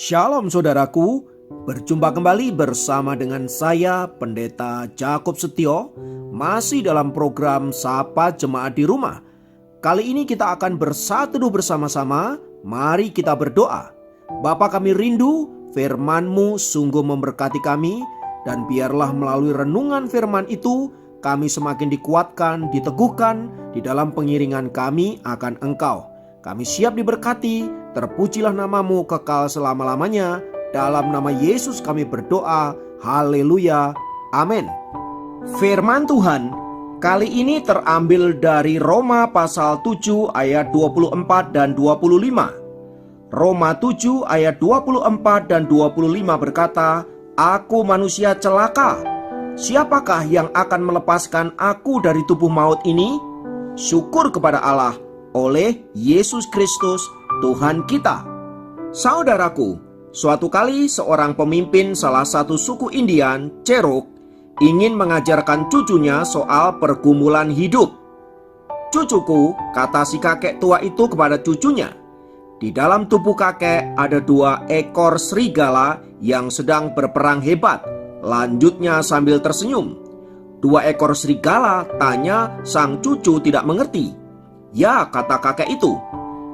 Shalom saudaraku, berjumpa kembali bersama dengan saya Pendeta Jakob Setio, masih dalam program Sapa Jemaat di Rumah. Kali ini kita akan berseteduh bersama-sama, mari kita berdoa. Bapa kami rindu, firman-Mu sungguh memberkati kami, dan biarlah melalui renungan firman itu, kami semakin dikuatkan, diteguhkan di dalam pengiringan kami akan Engkau. Kami siap diberkati, terpujilah nama-Mu kekal selama-lamanya. Dalam nama Yesus kami berdoa, haleluya, amin. Firman Tuhan kali ini terambil dari Roma pasal 7 ayat 24 dan 25. Roma 7 ayat 24 dan 25 berkata, "Aku manusia celaka. Siapakah yang akan melepaskan aku dari tubuh maut ini? Syukur kepada Allah oleh Yesus Kristus Tuhan kita." Saudaraku, suatu kali seorang pemimpin salah satu suku Indian, Cherokee, ingin mengajarkan cucunya soal pergumulan hidup. "Cucuku," kata si kakek tua itu kepada cucunya, "di dalam tubuh kakek ada 2 ekor serigala yang sedang berperang hebat." Lanjutnya sambil tersenyum. "2 ekor serigala?" tanya sang cucu tidak mengerti. "Ya," kata kakek itu,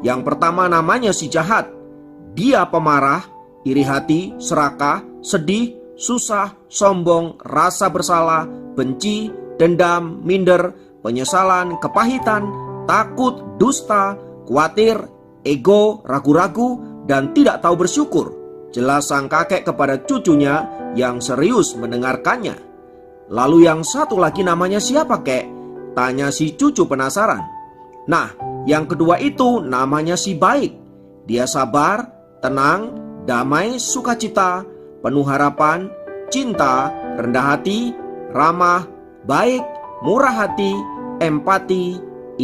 "yang pertama namanya si jahat. Dia pemarah, iri hati, serakah, sedih, susah, sombong, rasa bersalah, benci, dendam, minder, penyesalan, kepahitan, takut, dusta, khawatir, ego, ragu-ragu, dan tidak tahu bersyukur." Jelas sang kakek kepada cucunya yang serius mendengarkannya. "Lalu yang satu lagi namanya siapa, kek?" tanya si cucu penasaran. "Nah, yang kedua itu namanya si baik. Dia sabar, tenang, damai, sukacita, penuh harapan, cinta, rendah hati, ramah, baik, murah hati, empati,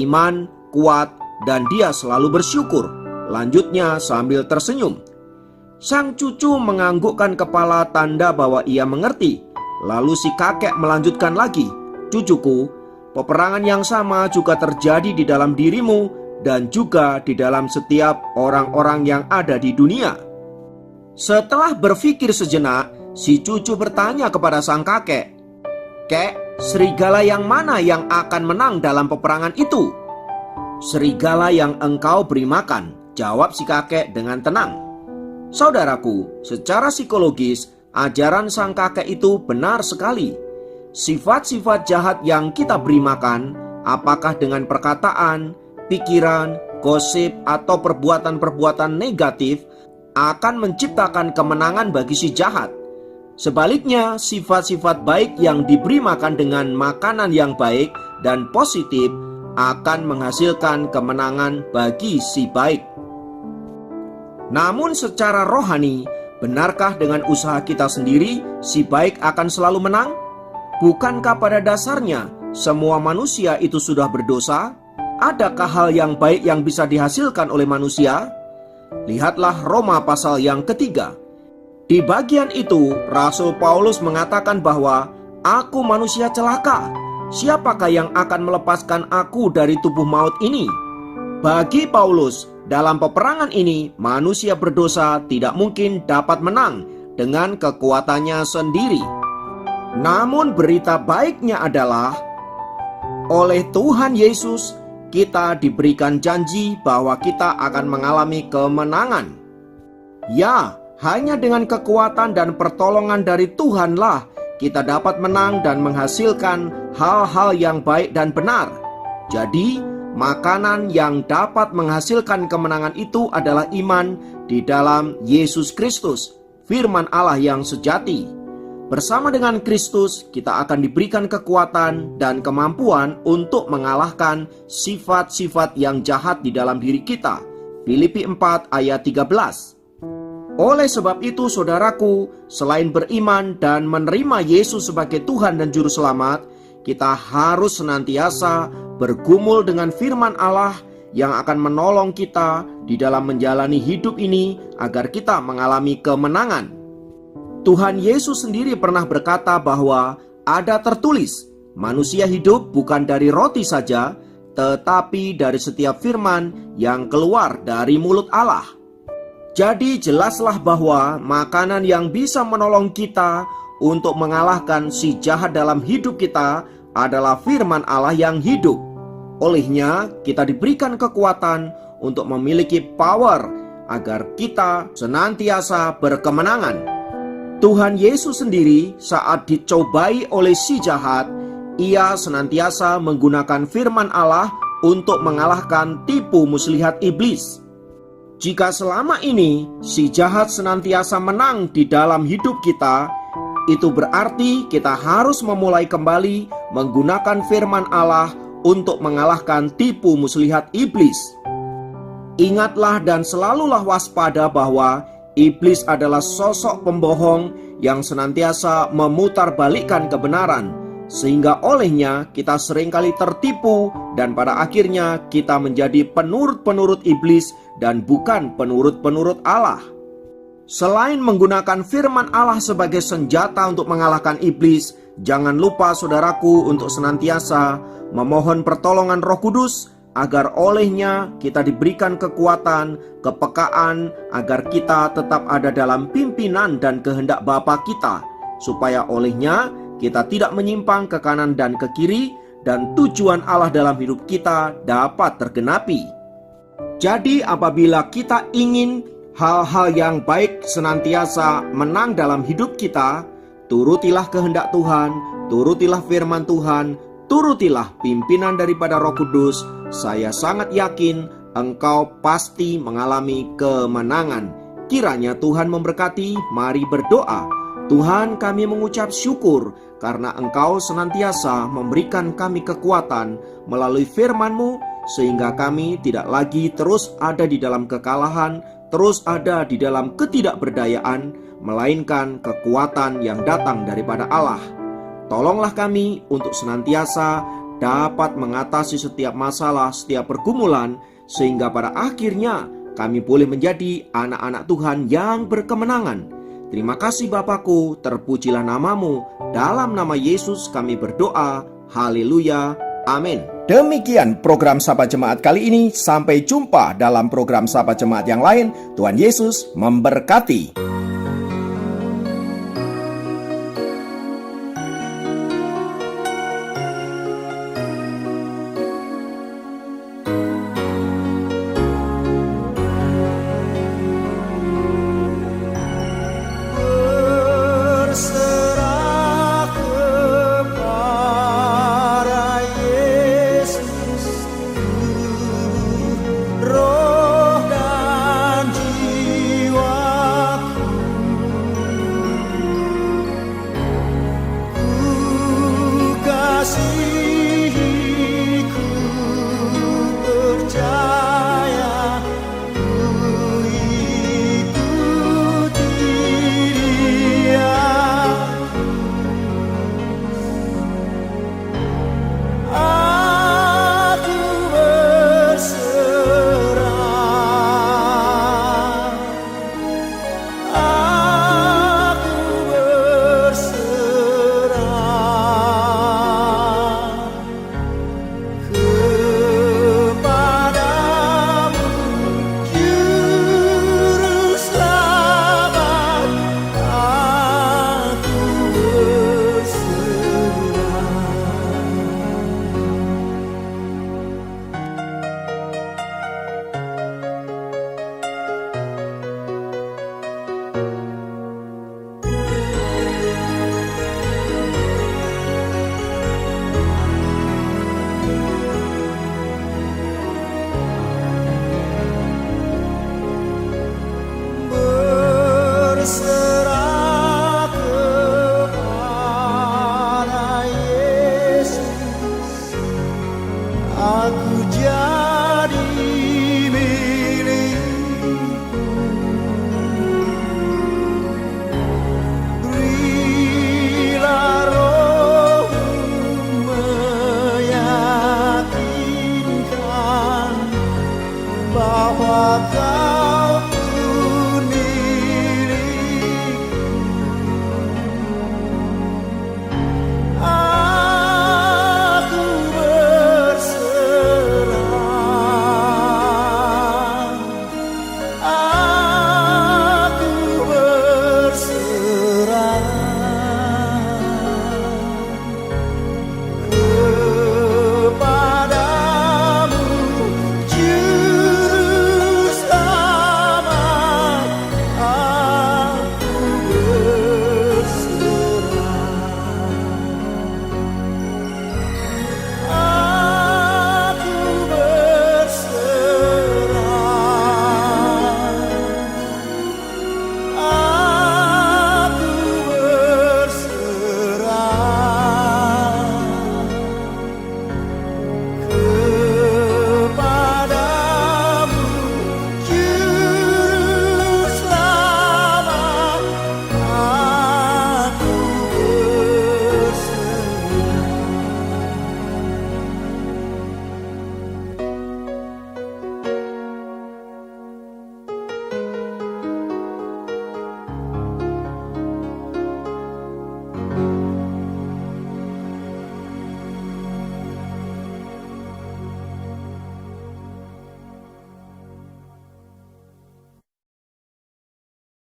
iman, kuat, dan dia selalu bersyukur." Lanjutnya sambil tersenyum. Sang cucu menganggukkan kepala tanda bahwa ia mengerti. Lalu si kakek melanjutkan lagi, "Cucuku, peperangan yang sama juga terjadi di dalam dirimu dan juga di dalam setiap orang-orang yang ada di dunia." Setelah berpikir sejenak, si cucu bertanya kepada sang kakek, "Kek, serigala yang mana yang akan menang dalam peperangan itu?" "Serigala yang engkau beri makan," jawab si kakek dengan tenang. Saudaraku, secara psikologis, ajaran sang kakek itu benar sekali. Sifat-sifat jahat yang kita beri makan, apakah dengan perkataan, pikiran, gosip, atau perbuatan-perbuatan negatif, akan menciptakan kemenangan bagi si jahat. Sebaliknya, sifat-sifat baik yang diberi makan dengan makanan yang baik dan positif akan menghasilkan kemenangan bagi si baik. Namun secara rohani, benarkah dengan usaha kita sendiri si baik akan selalu menang? Bukankah pada dasarnya semua manusia itu sudah berdosa? Adakah hal yang baik yang bisa dihasilkan oleh manusia? Lihatlah Roma pasal yang ketiga. Di bagian itu, Rasul Paulus mengatakan bahwa "Aku manusia celaka. Siapakah yang akan melepaskan aku dari tubuh maut ini?" Bagi Paulus, dalam peperangan ini, manusia berdosa tidak mungkin dapat menang dengan kekuatannya sendiri. Namun berita baiknya adalah, oleh Tuhan Yesus, kita diberikan janji bahwa kita akan mengalami kemenangan. Ya, hanya dengan kekuatan dan pertolongan dari Tuhanlah kita dapat menang dan menghasilkan hal-hal yang baik dan benar. Jadi, makanan yang dapat menghasilkan kemenangan itu adalah iman di dalam Yesus Kristus, firman Allah yang sejati. Bersama dengan Kristus, kita akan diberikan kekuatan dan kemampuan untuk mengalahkan sifat-sifat yang jahat di dalam diri kita. Filipi 4 ayat 13. Oleh sebab itu, saudaraku, selain beriman dan menerima Yesus sebagai Tuhan dan Juru Selamat, kita harus senantiasa bergumul dengan firman Allah yang akan menolong kita di dalam menjalani hidup ini agar kita mengalami kemenangan. Tuhan Yesus sendiri pernah berkata bahwa ada tertulis, manusia hidup bukan dari roti saja, tetapi dari setiap firman yang keluar dari mulut Allah. Jadi jelaslah bahwa makanan yang bisa menolong kita untuk mengalahkan si jahat dalam hidup kita adalah firman Allah yang hidup. Olehnya kita diberikan kekuatan untuk memiliki power agar kita senantiasa berkemenangan. Tuhan Yesus sendiri saat dicobai oleh si jahat, ia senantiasa menggunakan firman Allah untuk mengalahkan tipu muslihat iblis. Jika selama ini si jahat senantiasa menang di dalam hidup kita, itu berarti kita harus memulai kembali menggunakan firman Allah untuk mengalahkan tipu muslihat iblis. Ingatlah dan selalulah waspada bahwa iblis adalah sosok pembohong yang senantiasa memutarbalikkan kebenaran, sehingga olehnya kita seringkali tertipu dan pada akhirnya kita menjadi penurut-penurut iblis dan bukan penurut-penurut Allah. Selain menggunakan firman Allah sebagai senjata untuk mengalahkan iblis, jangan lupa saudaraku untuk senantiasa memohon pertolongan Roh Kudus agar olehnya kita diberikan kekuatan, kepekaan, agar kita tetap ada dalam pimpinan dan kehendak Bapa kita, supaya olehnya kita tidak menyimpang ke kanan dan ke kiri, dan tujuan Allah dalam hidup kita dapat tergenapi. Jadi apabila kita ingin hal-hal yang baik senantiasa menang dalam hidup kita, turutilah kehendak Tuhan, turutilah firman Tuhan, turutilah pimpinan daripada Roh Kudus. Saya sangat yakin engkau pasti mengalami kemenangan. Kiranya Tuhan memberkati. Mari berdoa. Tuhan, kami mengucap syukur karena Engkau senantiasa memberikan kami kekuatan melalui firman-Mu, sehingga kami tidak lagi terus ada di dalam kekalahan, terus ada di dalam ketidakberdayaan, melainkan kekuatan yang datang daripada Allah. Tolonglah kami untuk senantiasa dapat mengatasi setiap masalah, setiap pergumulan, sehingga pada akhirnya kami boleh menjadi anak-anak Tuhan yang berkemenangan. Terima kasih Bapakku, terpujilah namamu. Dalam nama Yesus kami berdoa. Haleluya. Amin. Demikian program Sapa Jemaat kali ini. Sampai jumpa dalam program Sapa Jemaat yang lain. Tuhan Yesus memberkati. bahwa